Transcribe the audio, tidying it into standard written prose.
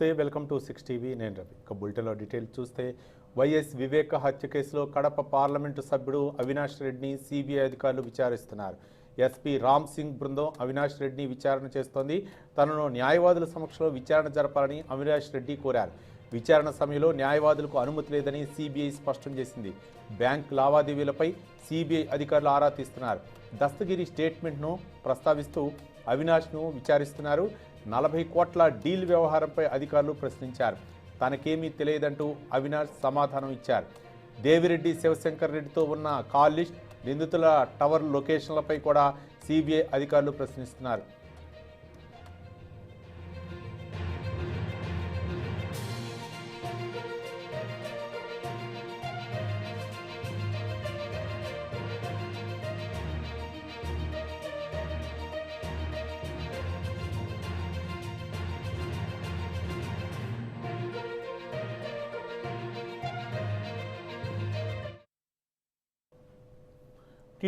నమస్తే, welcome to 6 TV. నేను రవి. ఇక బులెటిన్లో డీటెయిల్ చూస్తే వైఎస్ వివేక హత్య కేసులో కడప పార్లమెంటు సభ్యుడు అవినాష్ రెడ్డిని సిబిఐ అధికారులు విచారిస్తున్నారు. ఎస్పీ రామ్ సింగ్ బృందం అవినాష్ రెడ్డిని విచారణ చేస్తోంది. తనను న్యాయవాదుల సమక్షంలో విచారణ జరపాలని అవినాష్ రెడ్డి కోరారు. విచారణ సమయంలో న్యాయవాదులకు అనుమతి లేదని సిబిఐ స్పష్టం చేసింది. బ్యాంక్ లావాదేవీలపై సిబిఐ అధికారులు ఆరా తీస్తున్నారు. దస్తగిరి స్టేట్మెంట్ను ప్రస్తావిస్తూ అవినాష్ను విచారిస్తున్నారు. 40 కోట్ల డీల్ వ్యవహారంపై అధికారులు ప్రశ్నించారు. తనకేమీ తెలియదంటూ అవినాష్ సమాధానం ఇచ్చారు. దేవిరెడ్డి శివశంకర్ రెడ్డితో ఉన్న కాల్ లిస్ట్, నిందితుల టవర్ లొకేషన్లపై కూడా సిబిఐ అధికారులు ప్రశ్నిస్తున్నారు.